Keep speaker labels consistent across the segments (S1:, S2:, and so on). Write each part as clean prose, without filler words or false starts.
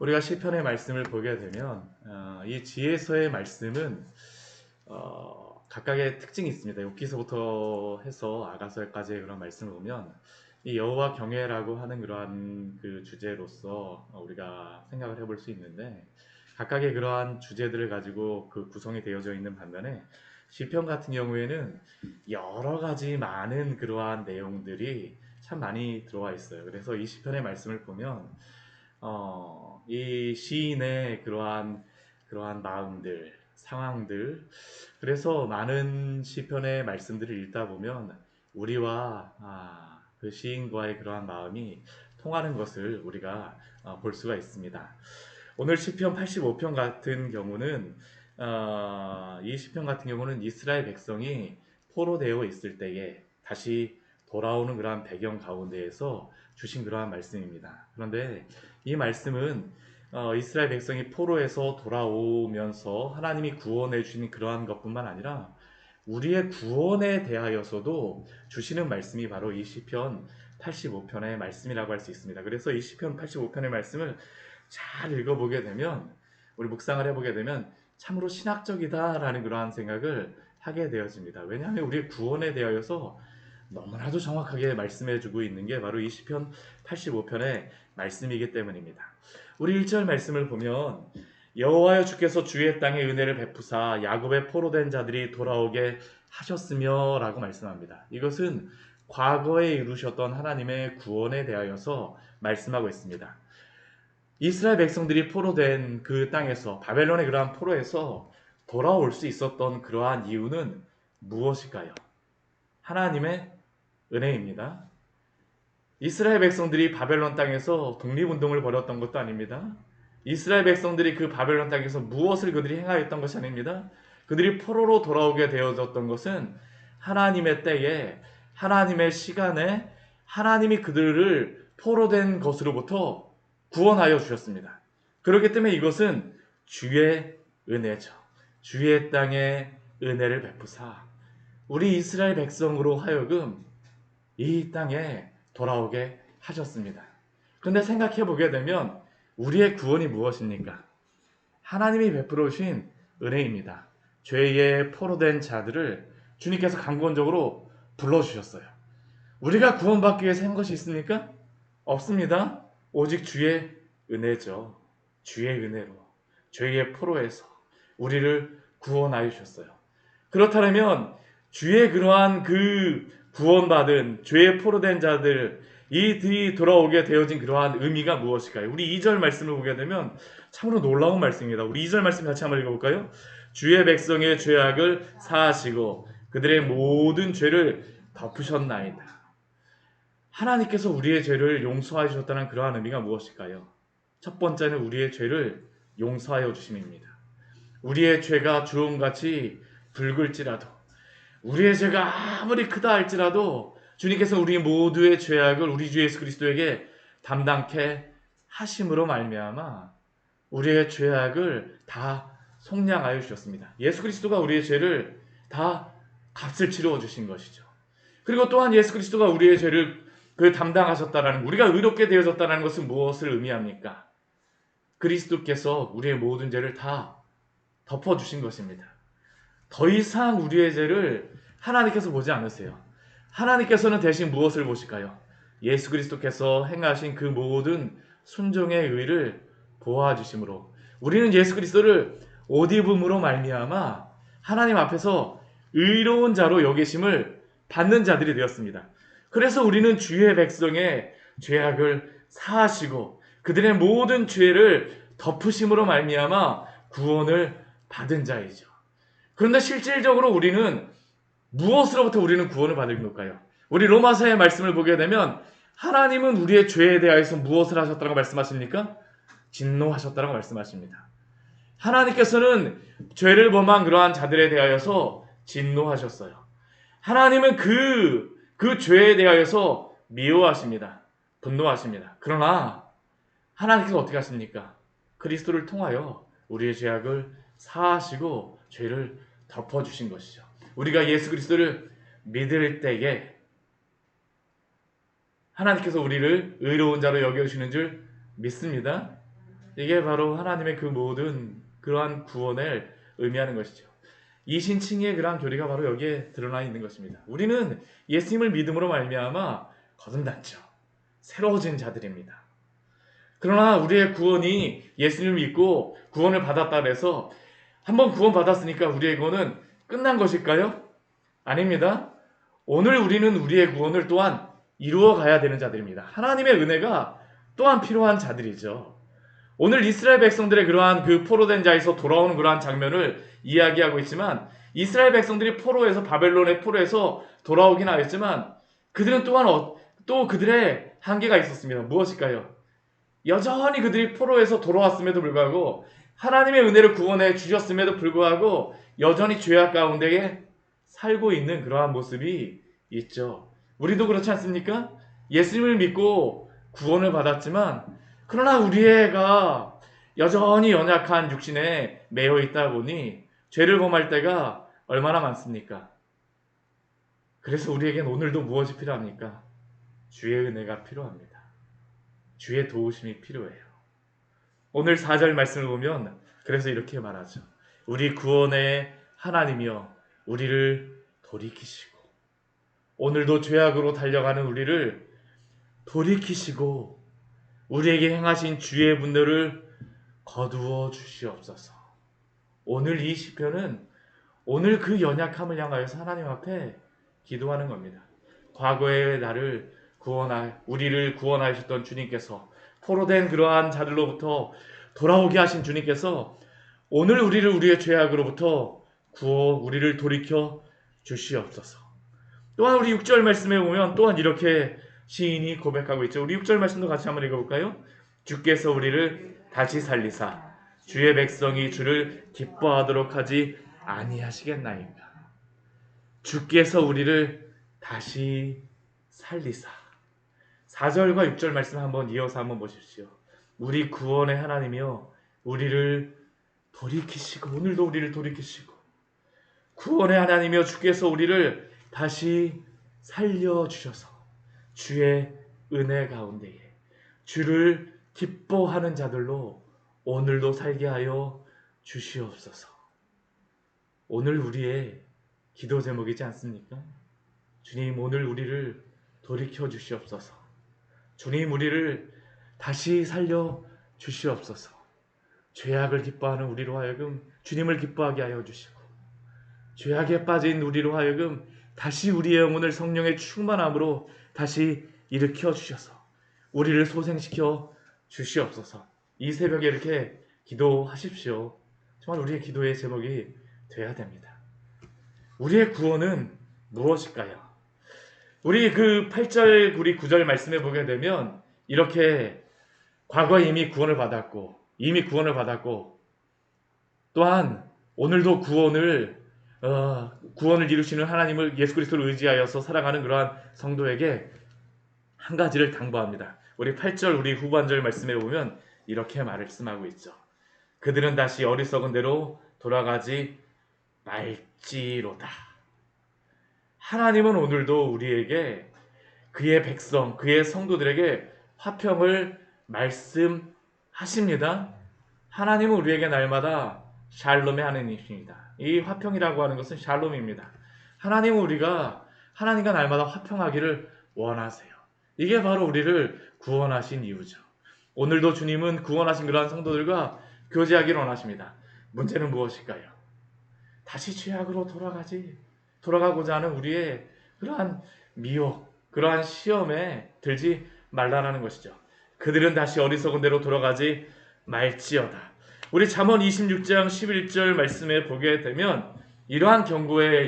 S1: 우리가 시편의 말씀을 보게 되면 이 지혜서의 말씀은 각각의 특징이 있습니다. 욥기서부터 해서 아가서까지의 그런 말씀을 보면 이 여호와 경외라고 하는 그러한 그 주제로서 우리가 생각을 해볼 수 있는데, 각각의 그러한 주제들을 가지고 그 구성이 되어져 있는 반면에 시편 같은 경우에는 여러 가지 많은 그러한 내용들이 참 많이 들어와 있어요. 그래서 이 시편의 말씀을 보면 이 시인의 그러한 마음들, 상황들, 그래서 많은 시편의 말씀들을 읽다 보면 우리와 그 시인과의 그러한 마음이 통하는 것을 우리가 볼 수가 있습니다. 오늘 시편 85편 같은 경우는 이 시편 같은 경우는 이스라엘 백성이 포로되어 있을 때에 다시 돌아오는 그러한 배경 가운데에서 주신 그러한 말씀입니다. 그런데 이 말씀은 이스라엘 백성이 포로에서 돌아오면서 하나님이 구원해 주신 그러한 것뿐만 아니라 우리의 구원에 대하여서도 주시는 말씀이 바로 이 시편 85편의 말씀이라고 할 수 있습니다. 그래서 이 시편 85편의 말씀을 잘 읽어보게 되면, 우리 묵상을 해보게 되면 참으로 신학적이다라는 그러한 생각을 하게 되어집니다. 왜냐하면 우리의 구원에 대하여서 너무나도 정확하게 말씀해주고 있는 게 바로 이 시편 85편의 말씀이기 때문입니다. 우리 1절 말씀을 보면 여호와여 주께서 주의 땅에 은혜를 베푸사 야곱의 포로된 자들이 돌아오게 하셨으며 라고 말씀합니다. 이것은 과거에 이루셨던 하나님의 구원에 대하여서 말씀하고 있습니다. 이스라엘 백성들이 포로된 그 땅에서, 바벨론의 그러한 포로에서 돌아올 수 있었던 그러한 이유는 무엇일까요? 하나님의 은혜입니다. 이스라엘 백성들이 바벨론 땅에서 독립운동을 벌였던 것도 아닙니다. 이스라엘 백성들이 그 바벨론 땅에서 무엇을 그들이 행하였던 것이 아닙니다. 그들이 포로로 돌아오게 되어졌던 것은 하나님의 때에, 하나님의 시간에 하나님이 그들을 포로된 것으로부터 구원하여 주셨습니다. 그렇기 때문에 이것은 주의 은혜죠. 주의 땅에 은혜를 베푸사 우리 이스라엘 백성으로 하여금 이 땅에 돌아오게 하셨습니다. 그런데 생각해 보게 되면 우리의 구원이 무엇입니까? 하나님이 베풀어 주신 은혜입니다. 죄에 포로된 자들을 주님께서 강권적으로 불러주셨어요. 우리가 구원받기 위해서 한 것이 있습니까? 없습니다. 오직 주의 은혜죠. 주의 은혜로 죄의 포로에서 우리를 구원하여 주셨어요. 그렇다면 주의 그러한 그 구원받은 죄의 포로된 자들, 이들이 돌아오게 되어진 그러한 의미가 무엇일까요? 우리 2절 말씀을 보게 되면 참으로 놀라운 말씀입니다. 우리 2절 말씀 같이 한번 읽어볼까요? 주의 백성의 죄악을 사하시고 그들의 모든 죄를 덮으셨나이다. 하나님께서 우리의 죄를 용서하여 주셨다는 그러한 의미가 무엇일까요? 첫 번째는 우리의 죄를 용서하여 주심입니다. 우리의 죄가 주홍같이 붉을지라도, 우리의 죄가 아무리 크다 할지라도 주님께서 우리 모두의 죄악을 우리 주 예수 그리스도에게 담당케 하심으로 말미암아 우리의 죄악을 다 속량하여 주셨습니다. 예수 그리스도가 우리의 죄를 다 값을 치루어 주신 것이죠. 그리고 또한 예수 그리스도가 우리의 죄를 담당하셨다라는, 우리가 의롭게 되어졌다는 것은 무엇을 의미합니까? 그리스도께서 우리의 모든 죄를 다 덮어주신 것입니다. 더 이상 우리의 죄를 하나님께서 보지 않으세요. 하나님께서는 대신 무엇을 보실까요? 예수 그리스도께서 행하신 그 모든 순종의 의를 보아주심으로 우리는 예수 그리스도를 옷 입음으로 말미암아 하나님 앞에서 의로운 자로 여기심을 받는 자들이 되었습니다. 그래서 우리는 주의 백성의 죄악을 사하시고 그들의 모든 죄를 덮으심으로 말미암아 구원을 받은 자이죠. 그런데 실질적으로 우리는 무엇으로부터 우리는 구원을 받은 걸까요? 우리 로마서의 말씀을 보게 되면 하나님은 우리의 죄에 대하여서 무엇을 하셨다고 말씀하십니까? 진노하셨다고 말씀하십니다. 하나님께서는 죄를 범한 그러한 자들에 대하여서 진노하셨어요. 하나님은 그 죄에 대하여서 미워하십니다. 분노하십니다. 그러나 하나님께서 어떻게 하십니까? 그리스도를 통하여 우리의 죄악을 사하시고 죄를 덮어주신 것이죠. 우리가 예수 그리스도를 믿을 때에 하나님께서 우리를 의로운 자로 여겨주시는 줄 믿습니다. 이게 바로 하나님의 그 모든 그러한 구원을 의미하는 것이죠. 이신칭의 그러한 교리가 바로 여기에 드러나 있는 것입니다. 우리는 예수님을 믿음으로 말미암아 거듭났죠. 새로워진 자들입니다. 그러나 우리의 구원이 예수님을 믿고 구원을 받았다 그래서 한번 구원 받았으니까 우리의 구원은 끝난 것일까요? 아닙니다. 오늘 우리는 우리의 구원을 또한 이루어 가야 되는 자들입니다. 하나님의 은혜가 또한 필요한 자들이죠. 오늘 이스라엘 백성들의 그러한 그 포로된 자에서 돌아오는 그러한 장면을 이야기하고 있지만 이스라엘 백성들이 포로에서 바벨론의 포로에서 돌아오긴 하였지만 그들은 또한 또 그들의 한계가 있었습니다. 무엇일까요? 여전히 그들이 포로에서 돌아왔음에도 불구하고 하나님의 은혜를 구원해 주셨음에도 불구하고 여전히 죄악 가운데에 살고 있는 그러한 모습이 있죠. 우리도 그렇지 않습니까? 예수님을 믿고 구원을 받았지만 그러나 우리가 여전히 연약한 육신에 매여 있다 보니 죄를 범할 때가 얼마나 많습니까? 그래서 우리에겐 오늘도 무엇이 필요합니까? 주의 은혜가 필요합니다. 주의 도우심이 필요해요. 오늘 4절 말씀을 보면 그래서 이렇게 말하죠. 우리 구원의 하나님이여 우리를 돌이키시고 오늘도 죄악으로 달려가는 우리를 돌이키시고 우리에게 행하신 주의 분노를 거두어 주시옵소서. 오늘 이 시편은 오늘 그 연약함을 향하여서 하나님 앞에 기도하는 겁니다. 과거의 나를 우리를 구원하셨던 주님께서 포로된 그러한 자들로부터 돌아오게 하신 주님께서 오늘 우리의 죄악으로부터 우리를 돌이켜 주시옵소서. 또한 우리 6절 말씀에 보면 또한 이렇게 시인이 고백하고 있죠. 우리 6절 말씀도 같이 한번 읽어볼까요? 주께서 우리를 다시 살리사 주의 백성이 주를 기뻐하도록 하지 아니하시겠나이까. 주께서 우리를 다시 살리사. 4절과 6절 말씀 한번 이어서 한번 보십시오. 우리 구원의 하나님이여 우리를 돌이키시고 오늘도 우리를 돌이키시고 구원의 하나님이여 주께서 우리를 다시 살려주셔서 주의 은혜 가운데에 주를 기뻐하는 자들로 오늘도 살게 하여 주시옵소서. 오늘 우리의 기도 제목이지 않습니까? 주님 오늘 우리를 돌이켜 주시옵소서. 주님 우리를 다시 살려 주시옵소서. 죄악을 기뻐하는 우리로 하여금 주님을 기뻐하게 하여 주시고 죄악에 빠진 우리로 하여금 다시 우리의 영혼을 성령의 충만함으로 다시 일으켜 주셔서 우리를 소생시켜 주시옵소서. 이 새벽에 이렇게 기도하십시오. 정말 우리의 기도의 제목이 되어야 됩니다. 우리의 구원은 무엇일까요? 우리 그 8절, 우리 9절 말씀해 보게 되면 이렇게 과거에 이미 구원을 받았고 또한 오늘도 구원을 이루시는 하나님을 예수 그리스도를 의지하여서 살아가는 그러한 성도에게 한 가지를 당부합니다. 우리 8절 우리 후반절 말씀에 보면 이렇게 말씀하고 있죠. 그들은 다시 어리석은 대로 돌아가지 말지로다. 하나님은 오늘도 우리에게 그의 백성, 그의 성도들에게 화평을 말씀하십니다. 하나님은 우리에게 날마다 샬롬의 하나님이십니다. 이 화평이라고 하는 것은 샬롬입니다. 하나님은 우리가 하나님과 날마다 화평하기를 원하세요. 이게 바로 우리를 구원하신 이유죠. 오늘도 주님은 구원하신 그러한 성도들과 교제하기를 원하십니다. 문제는 무엇일까요? 다시 죄악으로 돌아가고자 하는 우리의 그러한 미혹, 그러한 시험에 들지 말라는 것이죠. 그들은 다시 어리석은 대로 돌아가지 말지어다. 우리 잠언 26장 11절 말씀에 보게 되면 이러한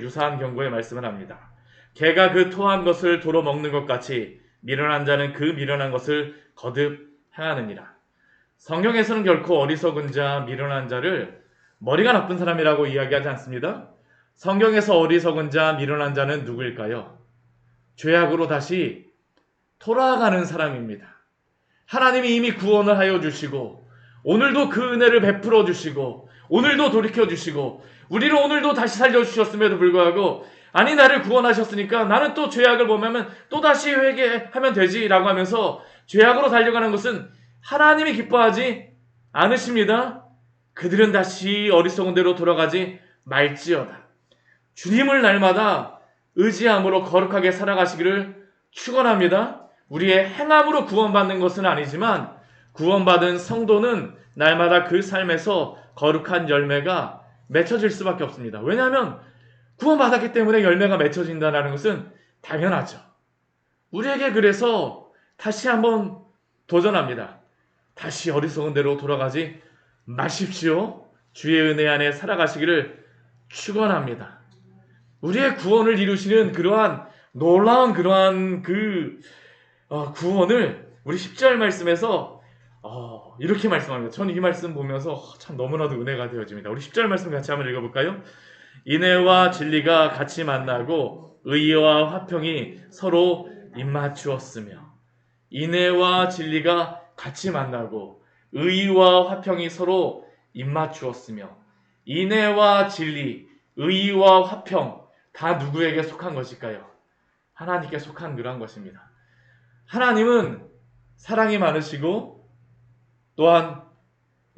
S1: 유사한 경고의 말씀을 합니다. 개가 그 토한 것을 도로 먹는 것 같이 미련한 자는 그 미련한 것을 거듭 행하느니라. 성경에서는 결코 어리석은 자, 미련한 자를 머리가 나쁜 사람이라고 이야기하지 않습니다. 성경에서 어리석은 자, 미련한 자는 누구일까요? 죄악으로 다시 돌아가는 사람입니다. 하나님이 이미 구원을 하여 주시고 오늘도 그 은혜를 베풀어 주시고 오늘도 돌이켜 주시고 우리를 오늘도 다시 살려주셨음에도 불구하고 아니 나를 구원하셨으니까 나는 또 죄악을 범하면 또다시 회개하면 되지라고 하면서 죄악으로 달려가는 것은 하나님이 기뻐하지 않으십니다. 그들은 다시 어리석은 대로 돌아가지 말지어다. 주님을 날마다 의지함으로 거룩하게 살아가시기를 축원합니다. 우리의 행함으로 구원받는 것은 아니지만 구원받은 성도는 날마다 그 삶에서 거룩한 열매가 맺혀질 수밖에 없습니다. 왜냐하면 구원받았기 때문에 열매가 맺혀진다는 것은 당연하죠. 우리에게 그래서 다시 한번 도전합니다. 다시 어리석은 대로 돌아가지 마십시오. 주의 은혜 안에 살아가시기를 축원합니다. 우리의 구원을 이루시는 그러한 놀라운 그러한 구원을 우리 10절 말씀에서 이렇게 말씀합니다. 저는 이 말씀 보면서 참 너무나도 은혜가 되어집니다. 우리 10절 말씀 같이 한번 읽어볼까요? 인애와 진리가 같이 만나고 의와 화평이 서로 입맞추었으며, 인애와 진리가 같이 만나고 의와 화평이 서로 입맞추었으며, 인애와 진리, 의와 화평 다 누구에게 속한 것일까요? 하나님께 속한 그러한 것입니다. 하나님은 사랑이 많으시고 또한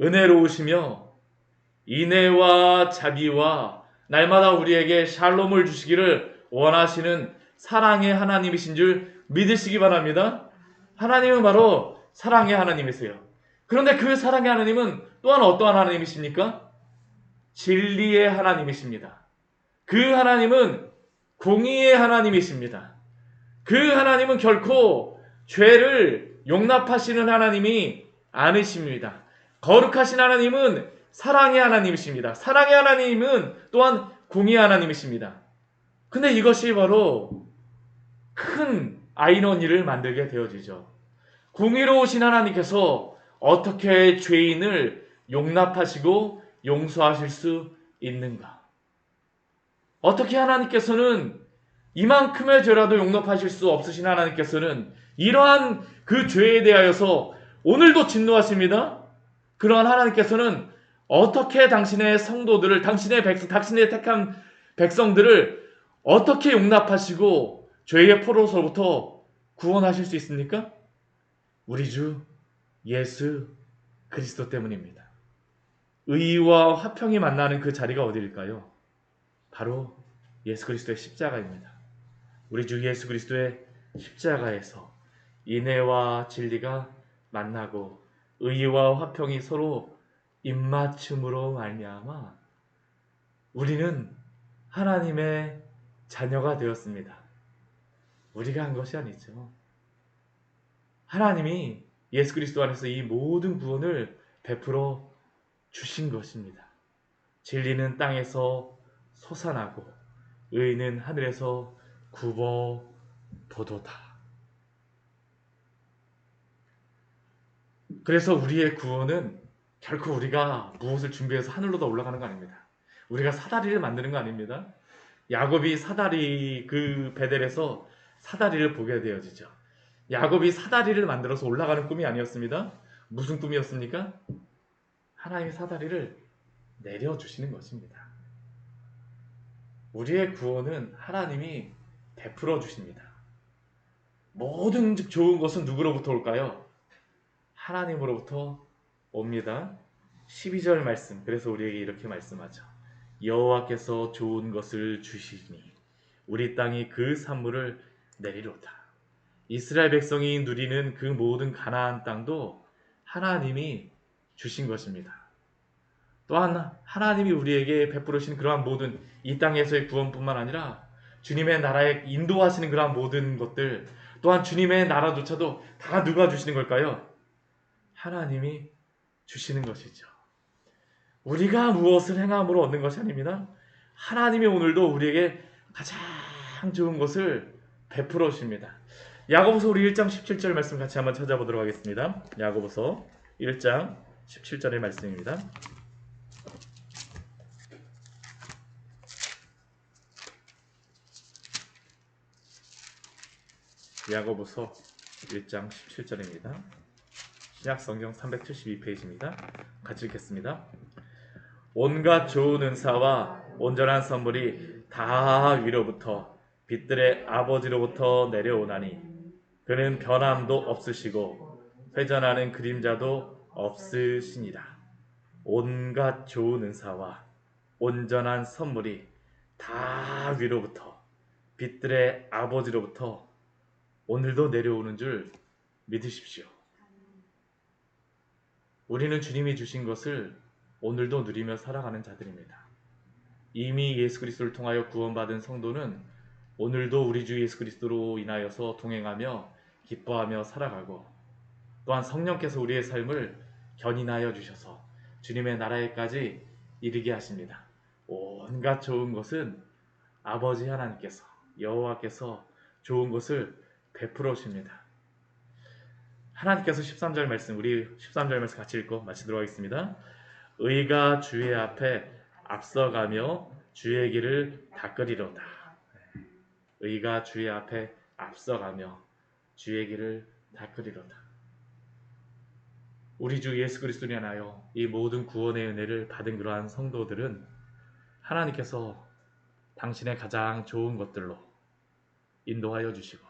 S1: 은혜로우시며 인애와 자비와 날마다 우리에게 샬롬을 주시기를 원하시는 사랑의 하나님이신 줄 믿으시기 바랍니다. 하나님은 바로 사랑의 하나님이세요. 그런데 그 사랑의 하나님은 또한 어떠한 하나님이십니까? 진리의 하나님이십니다. 그 하나님은 공의의 하나님이십니다. 그 하나님은 결코 죄를 용납하시는 하나님이 아니십니다. 거룩하신 하나님은 사랑의 하나님이십니다. 사랑의 하나님은 또한 공의의 하나님이십니다. 근데 이것이 바로 큰 아이러니를 만들게 되어지죠. 공의로우신 하나님께서 어떻게 죄인을 용납하시고 용서하실 수 있는가? 어떻게 하나님께서는 이만큼의 죄라도 용납하실 수 없으신 하나님께서는 이러한 그 죄에 대하여서 오늘도 진노하십니다. 그러한 하나님께서는 어떻게 당신의 성도들을, 당신의 택한 백성들을 어떻게 용납하시고 죄의 포로서부터 구원하실 수 있습니까? 우리 주 예수 그리스도 때문입니다. 의와 화평이 만나는 그 자리가 어디일까요? 바로 예수 그리스도의 십자가입니다. 우리 주 예수 그리스도의 십자가에서 인애와 진리가 만나고 의와 화평이 서로 입맞춤으로 말미암아 우리는 하나님의 자녀가 되었습니다. 우리가 한 것이 아니죠. 하나님이 예수 그리스도 안에서 이 모든 구원을 베풀어 주신 것입니다. 진리는 땅에서 솟아나고 의는 하늘에서 굽어 도도다. 그래서 우리의 구원은 결코 우리가 무엇을 준비해서 하늘로 더 올라가는 거 아닙니다. 우리가 사다리를 만드는 거 아닙니다. 야곱이 사다리 그 베델에서 사다리를 보게 되어지죠. 야곱이 사다리를 만들어서 올라가는 꿈이 아니었습니다. 무슨 꿈이었습니까? 하나님의 사다리를 내려주시는 것입니다. 우리의 구원은 하나님이 베풀어 주십니다. 모든 좋은 것은 누구로부터 올까요? 하나님으로부터 옵니다. 12절 말씀, 그래서 우리에게 이렇게 말씀하죠. 여호와께서 좋은 것을 주시니 우리 땅이 그 산물을 내리로다. 이스라엘 백성이 누리는 그 모든 가나안 땅도 하나님이 주신 것입니다. 또한 하나님이 우리에게 베풀으신 그러한 모든 이 땅에서의 구원뿐만 아니라 주님의 나라에 인도하시는 그러한 모든 것들, 또한 주님의 나라조차도 다 누가 주시는 걸까요? 하나님이 주시는 것이죠. 우리가 무엇을 행함으로 얻는 것이 아닙니다. 하나님이 오늘도 우리에게 가장 좋은 것을 베풀어 주십니다. 야고보서 우리 1장 17절 말씀 같이 한번 찾아보도록 하겠습니다. 야고보서 1장 17절의 말씀입니다. 야고보서 1장 17절입니다. 신약성경 372페이지입니다. 같이 읽겠습니다. 온갖 좋은 은사와 온전한 선물이 다 위로부터 빛들의 아버지로부터 내려오나니 그는 변함도 없으시고 회전하는 그림자도 없으시니라. 온갖 좋은 은사와 온전한 선물이 다 위로부터 빛들의 아버지로부터 오늘도 내려오는 줄 믿으십시오. 우리는 주님이 주신 것을 오늘도 누리며 살아가는 자들입니다. 이미 예수 그리스도를 통하여 구원받은 성도는 오늘도 우리 주 예수 그리스도로 인하여서 동행하며 기뻐하며 살아가고, 또한 성령께서 우리의 삶을 견인하여 주셔서 주님의 나라에까지 이르게 하십니다. 온갖 좋은 것은 아버지 하나님께서, 여호와께서 좋은 것을 베풀어 주십니다. 하나님께서 13절 말씀, 우리 13절 말씀 같이 읽고 마치도록 하겠습니다. 의가 주의 앞에 앞서가며 주의 길을 닦으리로다. 의가 주의 앞에 앞서가며 주의 길을 닦으리로다. 우리 주 예수 그리스도로 인하여 이 모든 구원의 은혜를 받은 그러한 성도들은 하나님께서 당신의 가장 좋은 것들로 인도하여 주시고,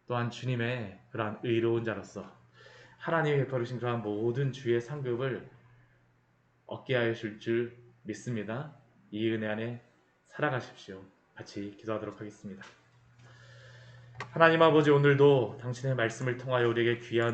S1: 또한 주님의 그러한 의로운 자로서 하나님이 베풀으신 그러한 모든 주의 상급을 얻게 하여 주실 줄 믿습니다. 이 은혜 안에 살아가십시오. 같이 기도하도록 하겠습니다. 하나님 아버지, 오늘도 당신의 말씀을 통하여 우리에게 귀한